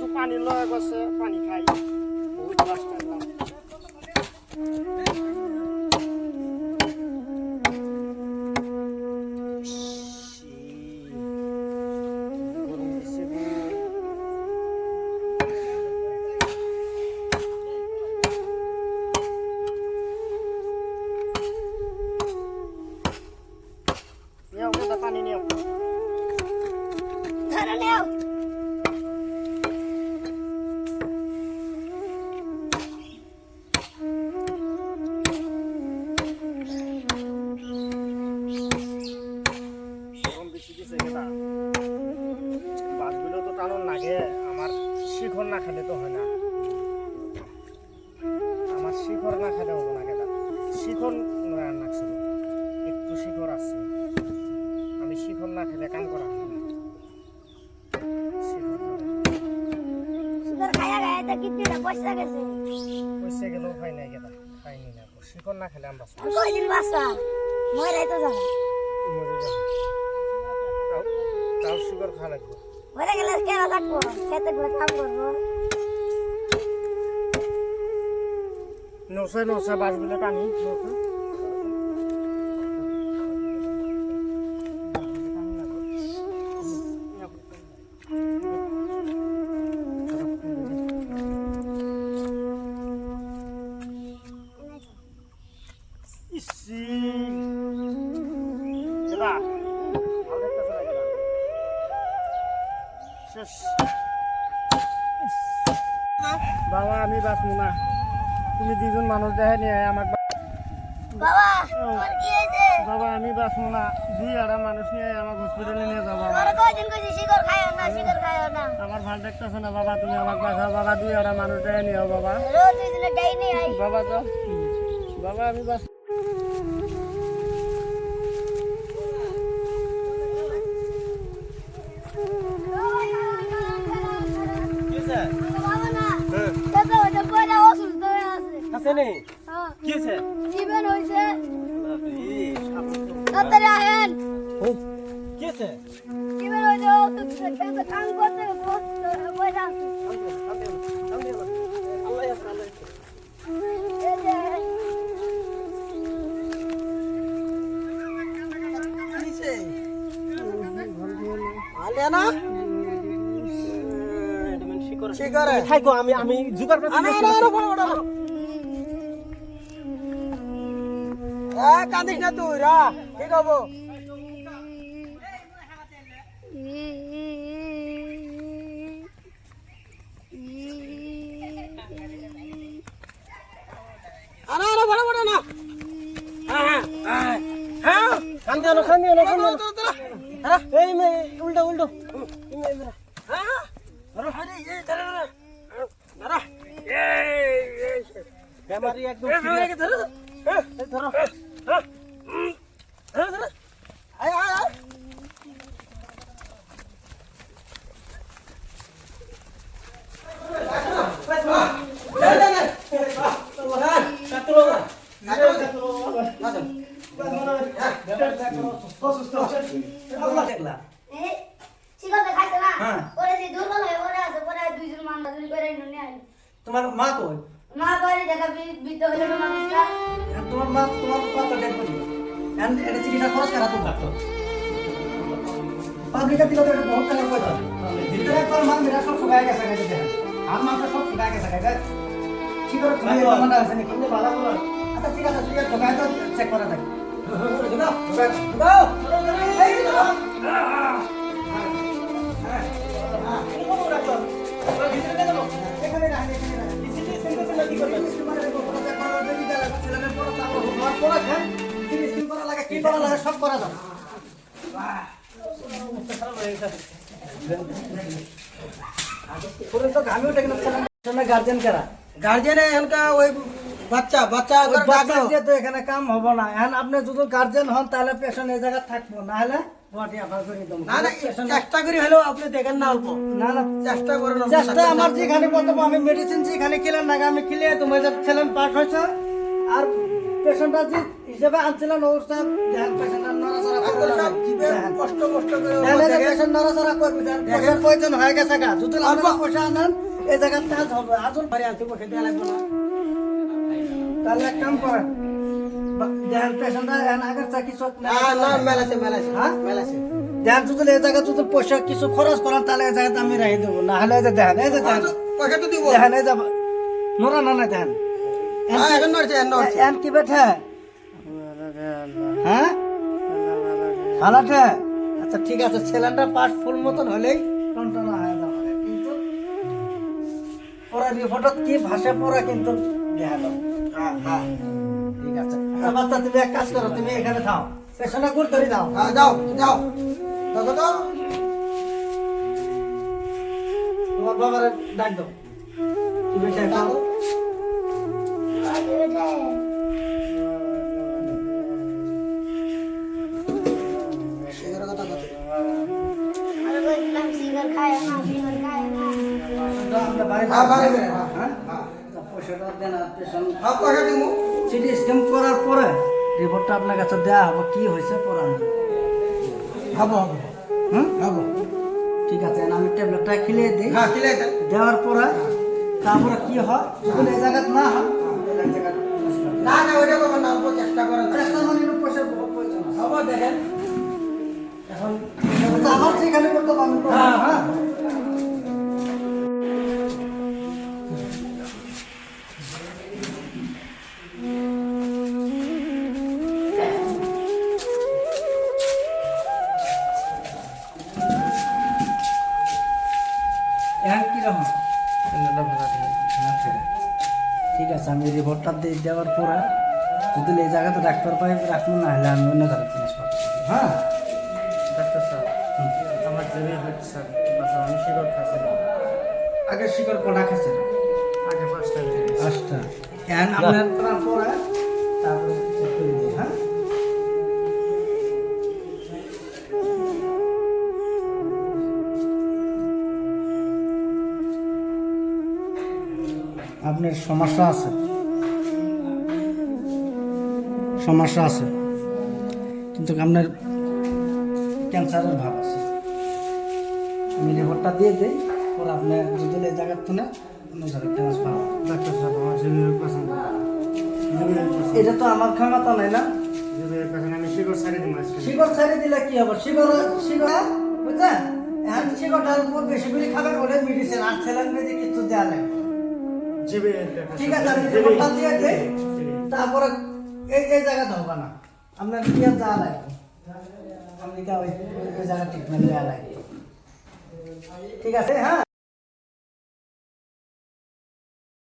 একটু পানি লয় গেছে, পানি খাই। বহুত কষ্ট হলাম। গরম দিছে গো। নিও দাদা, পানি নিও। ধরে নিও। বাসগুলো তো টানুন লাগে, আমার শিখর না খেলে তো হয় না। আমার শিখর না খেলে হবো না কেটা। শিখর নয় না, ছিল একটু শিখর আছে, আমি শিখর না খেলে কাম করা হয় না। শিখর খেলে সুগার খায়া গায়ে তো কিডনিটা পয়সা গেছে। পয়সা গেলেও খাই নাই কেটা, খাইনি না। শিখর না খেলে আমরা আর কয়দিন বাঁচবা? মরে তো যাবে। মরে যাবো। তাও শিখর খাওয়া লাগবে। মরে গেলে কেন থাকবো? খেতে গেলে কাম করবো। নৌসা নৌসা বাসগুলো টানি নৌসা। বাবা আমি বাঁচবো না, তুমি দুজন মানুষ দেখে নিয়ে আমার বাবা তোর কি হয়েছে? বাবা আমি বাঁচবো না, দুই আড়া মানুষ নিয়ে আমার হসপিটালে নিয়ে যাও বাবা। আর কয়দিন কইছি শিকড় খায়ও না, শিকড় খায়ও না। আমার ভালো দেখতেছে না বাবা, তুমি আমাকে বাঁচাও বাবা, দুই আড়া মানুষ দেখে নিও বাবা। রোজ দুইজনে ডাইনি আই। বাবা তো বাবা আমি বাঁচ বাবা না তো ওটা পয়লা অসুস্থ হয়ে আছে। আছে নে হ্যাঁ কি হয়েছে? জীবন হইছে। তাড়াতাড়ি আহেন। কি হয়েছে? জীবন হইছে অসুস্থ, খেতে কাম করতে পয়সা আছে। আল্লাহ আছে আল্লাহ আছে। এই যে আমি জুগার কান্দিস না তুই রা ঠিক হবো আনা আনা বড় বড় না হ্যাঁ হ্যাঁ হ্যাঁ খান্দি আনো হ্যাঁ এই মে উল্টো উল্টো হ্যাঁ আরে এই ধরে না আরে এই বেমারি একদম এই ধরো এই ধরো আয় আয় আয় এই শিকড় খাইছে না ওরে যে দুর্বল হয়ে পড়ে আছে, পরে দুইজন মান্দাজুরি করে নিয়ে আইল। তোমার মা কই মা বাড়ি দেখা বৃদ্ধ হয়ে মানুষটা তোমার মা তোমার কত ডেট করি এটা চিকিৎসা খরচ করা তো ডাক্তার পাবলিকা দিলে তো এটা বহুত টাকা পয়সা ভিতরে একবার মান মেরা সব শুকায় গেছে গাইতে দেখেন আর মাংস সব শুকায় গেছে গাইতে কি করে তুমি মানটা আছে নি কোন ভালো করে আচ্ছা ঠিক আছে তুই ঢোকায় তো চেক করা থাকে ঢোকাও ঢোকাও এই ঢোকাও এই কোন ডাক্তার ভিতরে কেন এখানে না এখানে না ডিসিটি সেন্টার কি করবে তোমার কোনো চেক করা দেবি গেল ছেলেদের পড়া তারপর হোমওয়ার্ক করা যায় কি স্কিম করা লাগে কি করা লাগে সব করা যাবে গার্জেন কারা গার্জেন এখানকা ওই বাচ্চা বাচ্চা বাচ্চা দিয়ে তো এখানে কাম হবো না এখন আপনি যদি গার্জেন হন তাহলে পেশেন্ট এই জায়গা থাকবো না হলে না না চেষ্টা করি হলেও আপনি দেখেন না অল্প না না চেষ্টা করেন চেষ্টা আমার যেখানে বলবো আমি মেডিসিন যেখানে খেলেন না আমি খেলে তোমার ছেলেন পাঠ হয়েছে আর পেশেন্টটা যে হিসেবে আনছিলেন অবস্থা পেশেন্ট নড়াচড়া কষ্ট করে পেশেন্ট নড়াচড়া করবে পয়সার প্রয়োজন হয়ে গেছে গা যদি আপনারা পয়সা আনেন এই জায়গার কাজ হবে আজল ভারি আনতে পয়সা দেওয়া লাগবে না তাহলে এক কাম করেন দেখেন পেশেন্টরা আগের চা কিছু দেখেন যদি এই জায়গা যদি পয়সা কিছু খরচ করেন তাহলে এই জায়গাতে আমি রেখে দেবো না হলে এই যে দেখেন এই যে দেখেন পয়সা তো দিব দেখেন এই যে নোরা না না দেখেন এখন নড়ছে এন কি বেঠে হ্যাঁ হালাটে আচ্ছা ঠিক আছে সিলিন্ডার পাস ফুল মতন হলেই টনটনা হয়ে যাবে কিন্তু পরে রিপোর্টত কি ভাষা পড়া কিন্তু দেখা যাবে ঠিক আছে আচ্ছা বাচ্চা তুমি এক কাজ করো তুমি এখানে থাও পেছনে গুড় ধরে দাও যাও যাও দেখো তো তোমার বাবার ডাক দাও তুমি এসে খাও আরে বেটা এর কথা কত আরে বললাম সিগার খায় না আমরা বাড়ি হ্যাঁ বাড়ি হ্যাঁ পয়সাটা দেন আর পেছন হ্যাঁ পয়সা দিব সিটি স্ক্যান করার পরে রিপোর্টটা আপনার কাছে দেওয়া হবে কি হয়েছে পরে আনবেন হবো হবো হুম হবো ঠিক আছে আমি ট্যাবলেটটা খেলিয়ে দিই হ্যাঁ কিলে দেন দেওয়ার পরে তারপরে কি হয় যদি এই জায়গায় না হয় তাহলে এই জায়গায় না না ওইটা করবেন না অল্প চেষ্টা করেন চেষ্টা মানে একটু পয়সার বহুত প্রয়োজন আছে। হবো দেখেন এখন তো আমার সেখানে করতে পারবেন তো? হ্যাঁ, হ্যাঁ এখন কিরকম ঠিক আছে আমি রিপোর্টটা দিয়ে দেওয়ার পরে যদি এই জায়গাতে ডাক্তার পাই রাখবো না হলে আমি অন্য জায়গায় ট্রান্সফার হ্যাঁ ডাক্তার স্যার আমার জেনে হচ্ছে স্যার বাসা আমি শিকড় খাচ্ছি আগে শিকড় কটা খেছে আগে 5টা বেজে গেছে। পাঁচটা এখন আপনার করার পরে তারপরে চেক করে দিই হ্যাঁ আপনার সমস্যা আছে সমস্যা আছে কিন্তু আপনার ক্যান্সারের ভাব আছে আমি রিপোর্টটা দিয়ে দিই পরে আপনি যদি এই জায়গার থেকে অন্য জায়গায় ট্রান্সফার ডাক্তার স্যার আমার জেনে পছন্দ এটা তো আমার ক্ষমতা নাই না যদি আমি শিকড় ছাড়িয়ে দিই আজকে শিকড় ছেড়ে দিলে কি হবে শিকড় বুঝছেন এখন শিকড়টার উপর বেশি করে খাবেন ওটা মেডিসিন আর ছেলের মেয়েদের কিছু দেওয়া লাগবে জিবে ঠিক আছে আমি রিপোর্টটা দিয়ে দিই তারপরে এই জায়গাতে হবে না আপনার কি আর দেওয়া লাগবে আপনি ওই জায়গা ট্রিটমেন্ট দেওয়া লাগবে ঠিক আছে হ্যাঁ